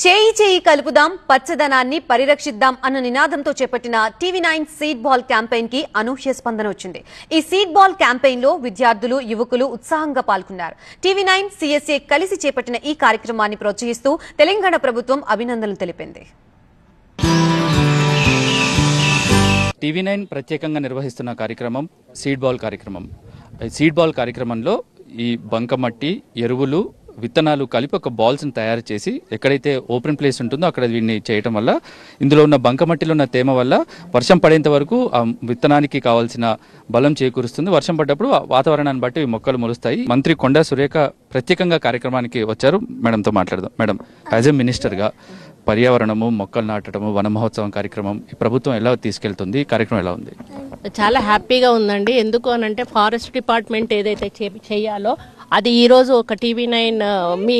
చేయి చేయి కలుపుదాం పచ్చదనాన్ని పరిరక్షిద్దాం అన్న నినాదంతో చేపట్టిన టీవీ9 సీడ్ బాల్ క్యాంపెయిన్ కి అనూహ్య స్పందన వచ్చింది. ఈ సీడ్ బాల్ క్యాంపెయిన్ లో విద్యార్థులు, యువకులు ఉత్సాహంగా పాల్గొన్నారు. టీవీ9 సిఎస్ఏ కలిసి చేపట్టిన ఈ కార్యక్రమాన్ని ప్రోత్సహిస్తూ తెలంగాణ ప్రభుత్వం అభినందనలు తెలిపింది. టీవీ9 ప్రత్యేకంగా నిర్వహిస్తున్న కార్యక్రమం సీడ్ బాల్ కార్యక్రమం. సీడ్ బాల్ కార్యక్రమంలో ఈ బంకమట్టి, ఎరువులు, విత్తనాలు కలిపి ఒక బాల్స్ని తయారు చేసి ఎక్కడైతే ఓపెన్ ప్లేస్ ఉంటుందో అక్కడ వీటిని చేయటం వల్ల ఇందులో ఉన్న బంకమట్టిలో ఉన్న తేమ వల్ల వర్షం పడేంత వరకు ఆ విత్తనానికి కావాల్సిన బలం చేకూరుస్తుంది. వర్షం పడ్డప్పుడు వాతావరణాన్ని బట్టి మొక్కలు మొలుస్తాయి. మంత్రి కొండా సురేఖ ప్రత్యేకంగా కార్యక్రమానికి వచ్చారు. మేడంతో మాట్లాడదాం. మేడం, యాజ్ ఎ మినిస్టర్గా పర్యావరణము, మొక్కలు నాటడము, వన మహోత్సవం కార్యక్రమం ఈ ప్రభుత్వం ఎలా తీసుకెళ్తుంది? కార్యక్రమం ఎలా ఉంది? చాలా హ్యాపీగా ఉందండి. ఎందుకు అనంటే ఫారెస్ట్ డిపార్ట్మెంట్ ఏదైతే చేయాలో అది ఈరోజు ఒక టీవీ9 మీ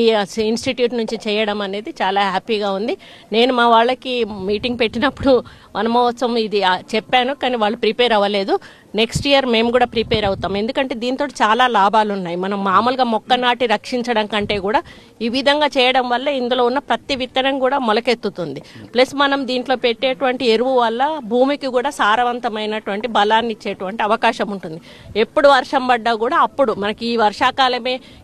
ఇన్స్టిట్యూట్ నుంచి చేయడం అనేది చాలా హ్యాపీగా ఉంది. నేను మా వాళ్ళకి మీటింగ్ పెట్టినప్పుడు వన మహోత్సవం ఇది చెప్పాను, కానీ వాళ్ళు ప్రిపేర్ అవ్వలేదు. నెక్స్ట్ ఇయర్ మేము కూడా ప్రిపేర్ అవుతాం. ఎందుకంటే దీంతో చాలా లాభాలు ఉన్నాయి. మనం మామూలుగా మొక్క నాటి రక్షించడం కంటే కూడా ఈ విధంగా చేయడం వల్ల ఇందులో ఉన్న ప్రతి విత్తనం కూడా మొలకెత్తుతుంది. ప్లస్ మనం దీంట్లో పెట్టేటువంటి ఎరువు వల్ల భూమికి కూడా సారవంతమైనటువంటి బలాన్ని ఇచ్చేటువంటి అవకాశం ఉంటుంది. ఎప్పుడు వర్షం పడ్డా కూడా అప్పుడు మనకి ఈ వర్షాకాలమే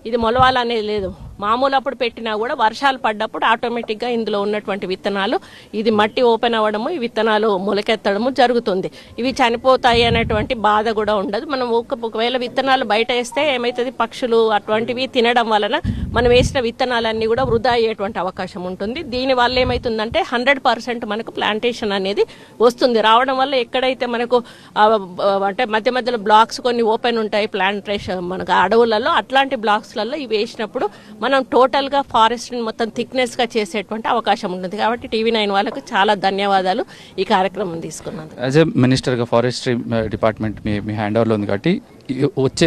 ఇది మొలవాలనేది లేదు. మామూలు అప్పుడు పెట్టినా కూడా వర్షాలు పడ్డప్పుడు ఆటోమేటిక్గా ఇందులో ఉన్నటువంటి విత్తనాలు ఇది మట్టి ఓపెన్ అవ్వడము, ఈ విత్తనాలు మొలకెత్తడము జరుగుతుంది. ఇవి చనిపోతాయి అనేటువంటి బాధ కూడా ఉండదు. మనం ఒకవేళ విత్తనాలు బయట వేస్తే ఏమవుతుంది, పక్షులు అటువంటివి తినడం వలన మనం వేసిన విత్తనాలన్నీ కూడా వృధా అయ్యేటువంటి అవకాశం ఉంటుంది. దీనివల్ల ఏమవుతుందంటే 100% మనకు ప్లాంటేషన్ అనేది వస్తుంది. రావడం వల్ల ఎక్కడైతే మనకు అంటే మధ్య మధ్యలో బ్లాక్స్ కొన్ని ఓపెన్ ఉంటాయి ప్లాంటేషన్ మనకు అడవులలో, అట్లాంటి బ్లాక్స్లలో ఇవి వేసినప్పుడు మనం టోటల్గా ఫారెస్ట్ని మొత్తం థిక్నెస్గా చేసేటువంటి అవకాశం ఉంటుంది. కాబట్టి టీవీ9 వాళ్ళకు చాలా ధన్యవాదాలు ఈ కార్యక్రమం తీసుకున్నందుకు. యాజ్ ఎ మినిస్టర్గా ఫారెస్ట్రీ డిపార్ట్మెంట్ మీ హ్యాండ్ ఓవర్లో ఉంది కాబట్టి వచ్చే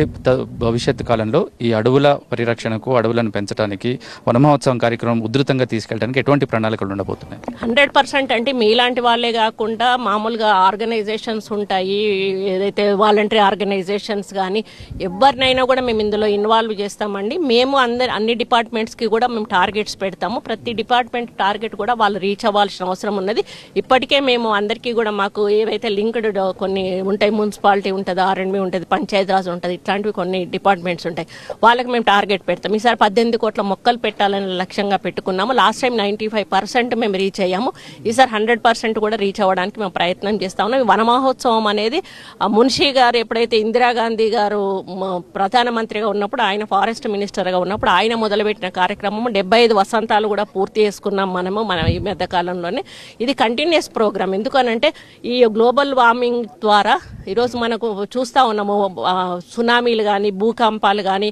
భవిష్యత్తు కాలంలో ఈ అడవుల పరిరక్షణకు, అడవులను పెంచడానికి, వన మహోత్సవం కార్యక్రమం ఉధృతంగా తీసుకెళ్ళడానికి ఎటువంటి ప్రణాళికలు ఉండబోతున్నాయి? 100% అంటే మీలాంటి వాళ్ళే కాకుండా మామూలుగా ఆర్గనైజేషన్స్ ఉంటాయి, ఏదైతే వాలంటరీ ఆర్గనైజేషన్స్ కానీ ఎవరినైనా కూడా మేము ఇందులో ఇన్వాల్వ్ చేస్తామండి. మేము అన్ని డిపార్ట్మెంట్స్కి కూడా మేము టార్గెట్స్ పెడతాము. ప్రతి డిపార్ట్మెంట్ టార్గెట్ కూడా వాళ్ళు రీచ్ అవ్వాల్సిన అవసరం ఉన్నది. ఇప్పటికే మేము అందరికీ కూడా మాకు ఏవైతే లింక్డ్ కొన్ని ఉంటాయి, మున్సిపాలిటీ ఉంటుంది, ఆర్ఎండ్బి ఉంటుంది, పంచాయతీ రాజు ఉంటుంది, ఇట్లాంటివి కొన్ని డిపార్ట్మెంట్స్ ఉంటాయి, వాళ్ళకి మేము టార్గెట్ పెడతాం. ఈసారి 18 కోట్ల మొక్కలు పెట్టాలని లక్ష్యంగా పెట్టుకున్నాము. లాస్ట్ టైం 95% మేము రీచ్ అయ్యాము. ఈసారి 100% కూడా రీచ్ అవ్వడానికి మేము ప్రయత్నం చేస్తా ఉన్నాం. వన మహోత్సవం అనేది మున్షీ గారు ఎప్పుడైతే ఇందిరాగాంధీ గారు ప్రధానమంత్రిగా ఉన్నప్పుడు, ఆయన ఫారెస్ట్ మినిస్టర్గా ఉన్నప్పుడు ఆయన మొదలుపెట్టిన కార్యక్రమం 75 వసంతాలు కూడా పూర్తి చేసుకున్నాం మనం ఈ మధ్య కాలంలోనే. ఇది కంటిన్యూస్ ప్రోగ్రామ్. ఎందుకనంటే ఈ గ్లోబల్ వార్మింగ్ ద్వారా ఈరోజు మనకు చూస్తూ ఉన్నాము, సునామీలు కానీ, భూకంపాలు కానీ,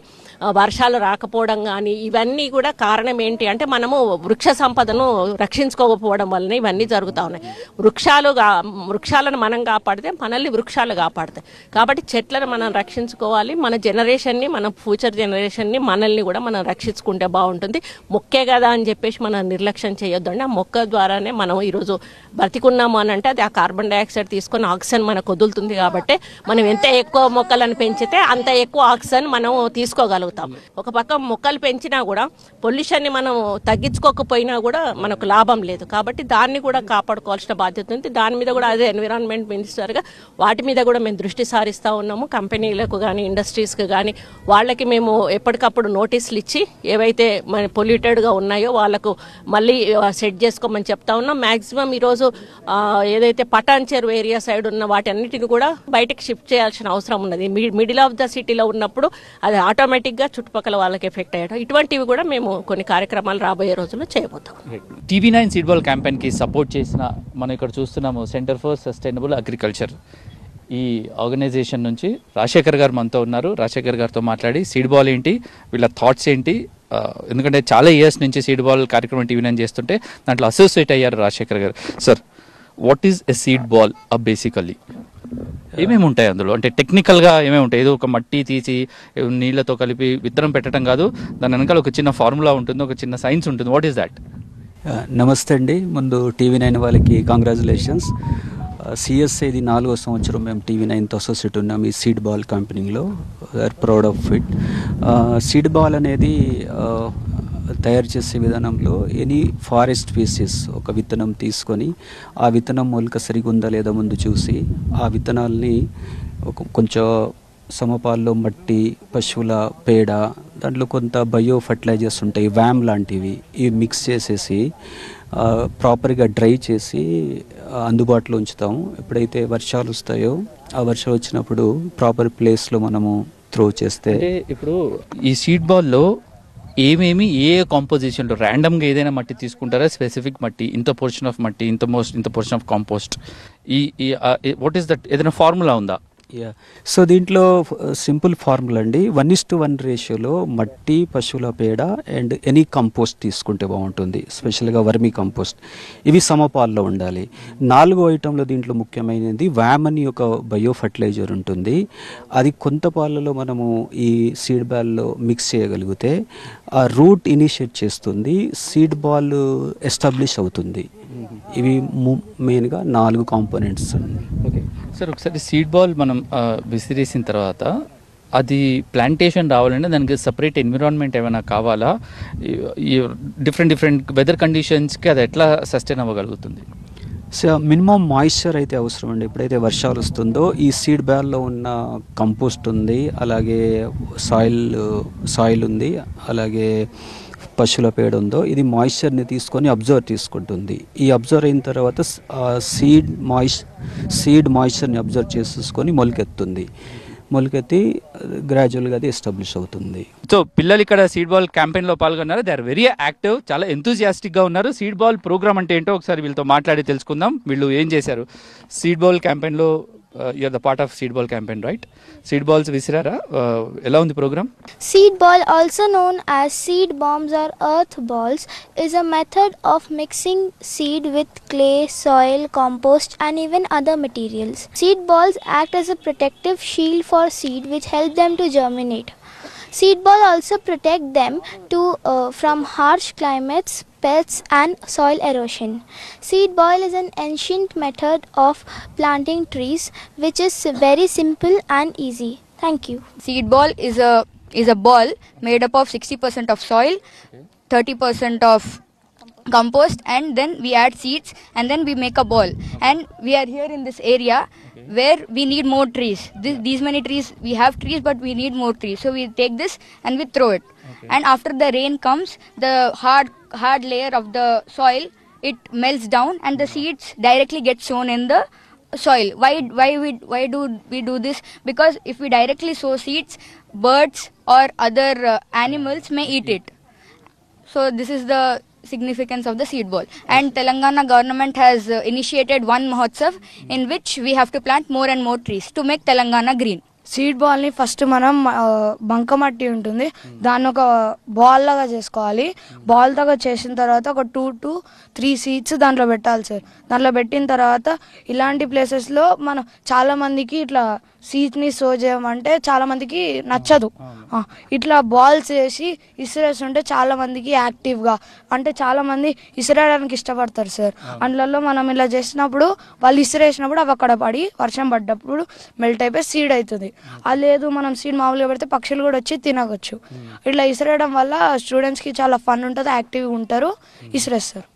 వర్షాలు రాకపోవడం కానీ, ఇవన్నీ కూడా కారణం ఏంటి అంటే మనము వృక్ష సంపదను రక్షించుకోకపోవడం వలన ఇవన్నీ జరుగుతూ ఉన్నాయి. వృక్షాలను మనం కాపాడితే మనల్ని వృక్షాలు కాపాడతాయి. కాబట్టి చెట్లను మనం రక్షించుకోవాలి. మన జనరేషన్ని, మన ఫ్యూచర్ జనరేషన్ని, మనల్ని కూడా మనం రక్షించుకుంటే బాగుంటుంది. మొక్కే కదా అని చెప్పేసి మనం నిర్లక్ష్యం చేయొద్దండి. ఆ మొక్క ద్వారానే మనం ఈరోజు బ్రతికున్నాము అని అంటే అది ఆ కార్బన్ డైఆక్సైడ్ తీసుకొని ఆక్సిజన్ మనకు వదులుతుంది. కాబట్టి మనం ఎంత ఎక్కువ మొక్కలను పెంచితే అంత ఎక్కువ ఆక్సిజన్ మనం తీసుకోగలుగుతాం. ఒక పక్క మొక్కలు పెంచినా కూడా పొల్యూషన్ని మనం తగ్గించుకోకపోయినా కూడా మనకు లాభం లేదు. కాబట్టి దాన్ని కూడా కాపాడుకోవాల్సిన బాధ్యత ఉంది. దాని మీద కూడా అదే ఎన్విరాన్మెంట్ మినిస్టర్గా వాటి మీద కూడా మేము దృష్టి సారిస్తూ ఉన్నాము. కంపెనీలకు కానీ, ఇండస్ట్రీస్కి కానీ వాళ్ళకి మేము ఎప్పటికప్పుడు నోటీసులు ఇచ్చి ఏవైతే మన పొల్యూటెడ్గా ఉన్నాయో వాళ్ళకు మళ్ళీ సెట్ చేసుకోమని చెప్తా ఉన్నాం. మ్యాక్సిమం ఈరోజు ఏదైతే పటాన్ చెరువు ఏరియా సైడ్ ఉన్న వాటి అన్నిటిని కూడా బయటకు షిఫ్ట్ చేయాల్సిన అవసరం ఉన్నది. మిడిల్ ఆఫ్ ద సిటీలో ఉన్నప్పుడు అది ఆటోమేటిక్గా చుట్టుపక్కల వాళ్ళకి ఎఫెక్ట్ అయ్యడం, ఇటువంటివి కూడా మేము కొన్ని కార్యక్రమాలు రాబోయే రోజుల్లో చేయబోతాం. టీవీ9 సీడ్ బాల్ క్యాంపెయిన్కి సపోర్ట్ చేసిన మనం ఇక్కడ చూస్తున్నాము సెంటర్ ఫర్ సస్టైనబుల్ అగ్రికల్చర్. ఈ ఆర్గనైజేషన్ నుంచి రాజశేఖర్ గారు మనతో ఉన్నారు. రాజశేఖర్ గారితో మాట్లాడి సీడ్ బాల్ ఏంటి, వీళ్ళ థాట్స్ ఏంటి, ఎందుకంటే చాలా ఇయర్స్ నుంచి సీడ్ బాల్ కార్యక్రమం టీవీ9 చేస్తుంటే దాంట్లో అసోసియేట్ అయ్యారు రాజశేఖర్ గారు. Sir, what is a seed ball basically? ఏమేమి ఉంటాయి అందులో? అంటే టెక్నికల్గా ఏమేమి ఉంటాయి? ఏదో ఒక మట్టి తీసి నీళ్లతో కలిపి విత్తనం పెట్టడం కాదు, దాని వెనకాల ఒక చిన్న ఫార్ములా ఉంటుంది, ఒక చిన్న సైన్స్ ఉంటుంది. What is that? నమస్తే అండి. ముందు టీవీ9 వాళ్ళకి కంగ్రాచులేషన్స్. సిఎస్ఏ ఇది 4వ సంవత్సరం మేము టీవీ9తో అసోసియేట్ ఉన్నాం ఈ సీడ్ బాల్ కంపెనీలో. We are proud of it. Seed ball అనేది తయారు చేసే విధానంలో ఎనీ ఫారెస్ట్ స్పీసీస్ ఒక విత్తనం తీసుకొని ఆ విత్తనం మూలిక సరిగా ఉందా లేదా ముందు చూసి ఆ విత్తనాల్ని కొంచెం సమపాల్లో మట్టి, పశువుల పేడ, దాంట్లో కొంత బయో ఫర్టిలైజర్స్ ఉంటాయి, వ్యామ్ లాంటివి, ఇవి మిక్స్ చేసేసి ప్రాపర్గా డ్రై చేసి అందుబాటులో ఉంచుతాము. ఎప్పుడైతే వర్షాలు వస్తాయో ఆ వర్షాలు వచ్చినప్పుడు ప్రాపర్ ప్లేస్లో మనము త్రో చేస్తే. ఇప్పుడు ఈ సీడ్ బాల్లో ఏమేమి ఏ కాంపోజిషన్లో ర్యాండమ్గా ఏదైనా మట్టి తీసుకుంటారా, స్పెసిఫిక్ మట్టి, ఇంత పోర్షన్ ఆఫ్ మట్టి, ఇంత పోర్షన్ ఆఫ్ కాంపోస్ట్, ఈ వాట్ ఈస్ దట్, ఏదైనా ఫార్ములా ఉందా? సో దీంట్లో సింపుల్ ఫార్ములా అండి, 1:1 రేషియోలో మట్టి, పశువుల పేడ అండ్ ఎనీ కంపోస్ట్ తీసుకుంటే బాగుంటుంది, స్పెషల్గా వర్మీ కంపోస్ట్. ఇవి సమపాల్లో ఉండాలి. 4వ ఐటెంలో దీంట్లో ముఖ్యమైనది వ్యామ్ అని ఒక బయో ఫర్టిలైజర్ ఉంటుంది. అది కొంత పాలలో మనము ఈ సీడ్ బాల్లో మిక్స్ చేయగలిగితే ఆ రూట్ ఇనిషియేట్ చేస్తుంది, సీడ్ బాల్ ఎస్టాబ్లిష్ అవుతుంది. ఇవి మెయిన్గా 4 కాంపోనెంట్స్. ఓకే సార్, ఒకసారి సీడ్ బాల్ మనం విసిరేసిన తర్వాత అది ప్లాంటేషన్ రావాలంటే దానికి సపరేట్ ఎన్విరాన్మెంట్ ఏమైనా కావాలా? డిఫరెంట్ వెదర్ కండిషన్స్కి అది ఎట్లా సస్టైన్ అవ్వగలుగుతుంది? సో మినిమం మాయిశ్చర్ అయితే అవసరం అండి. ఎప్పుడైతే వర్షాలు వస్తుందో ఈ సీడ్ బ్యాల్లో ఉన్న కంపోస్ట్ ఉంది, అలాగే సాయిల్ ఉంది, అలాగే పశువుల పేడ ఉందో, ఇది మాయిశ్చర్ని తీసుకొని అబ్జర్వ్ తీసుకుంటుంది. ఈ అబ్జర్వ్ అయిన తర్వాత సీడ్ మాయిశ్చర్ని అబ్జర్వ్ చేసేసుకొని మొలకెత్తి గ్రాడ్యువల్గా అది ఎస్టాబ్లిష్ అవుతుంది. సో పిల్లలు ఇక్కడ సీడ్ బాల్ క్యాంపెయిన్లో పాల్గొన్నారు. దే ఆర్ వెరీ యాక్టివ్, చాలా ఎంతూజియాస్టిక్గా ఉన్నారు. సీడ్ బాల్ ప్రోగ్రామ్ అంటే ఏంటో ఒకసారి వీళ్ళతో మాట్లాడి తెలుసుకుందాం. వీళ్ళు ఏం చేశారు సీడ్ బాల్ క్యాంపెయిన్లో? you're the part of seed ball campaign, right? Seed balls visirara ela undi program. Seed ball, also known as seed bombs or earth balls, is a method of mixing seed with clay, soil, compost and even other materials. Seed balls act as a protective shield for seed which help them to germinate. Seed ball also protect them from harsh climates, pests and soil erosion. Seed ball is an ancient method of planting trees which is very simple and easy. Thank you. Seed ball is a ball made up of 60% of soil, 30% of compost, and then we add seeds and then we make a ball. And we are here in this area where we need more trees. These many trees, we have trees but we need more trees. So we take this and we throw it. And after the rain comes, the hard layer of the soil, it melts down and the seeds directly get sown in the soil. Why do we do this? Because if we directly sow seeds, birds or other animals may eat it. So this is the significance of the seed ball. And Telangana government has initiated one Mahotsav in which we have to plant more and more trees to make Telangana green. Seed బాల్ని first మనం బంకమట్టి ఉంటుంది, దాన్ని ఒక ball లాగా చేసుకోవాలి. Ball లాగా చేసిన తర్వాత ఒక 2 to 3 సీడ్స్ దాంట్లో పెట్టాలి సార్. దాంట్లో పెట్టిన తర్వాత ఇలాంటి ప్లేసెస్లో మనం చాలామందికి ఇట్లా సీడ్ని సో చేయమంటే చాలామందికి నచ్చదు. ఇట్లా బాల్స్ వేసి ఇసిరేస్తుంటే చాలామందికి యాక్టివ్గా, అంటే చాలామంది ఇసిరేయడానికి ఇష్టపడతారు సార్. అందులో మనం ఇలా చేసినప్పుడు వాళ్ళు ఇసిరేసినప్పుడు అవి అక్కడ పడి వర్షం పడ్డప్పుడు మెల్ట్ అయిపోయి సీడ్ అవుతుంది. అది లేదు మనం సీడ్ మామూలుగా పెడితే పక్షులు కూడా వచ్చి తినవచ్చు. ఇట్లా ఇసిరేయడం వల్ల స్టూడెంట్స్కి చాలా ఫన్ ఉంటుంది, యాక్టివ్గా ఉంటారు, ఇసిరేస్తారు.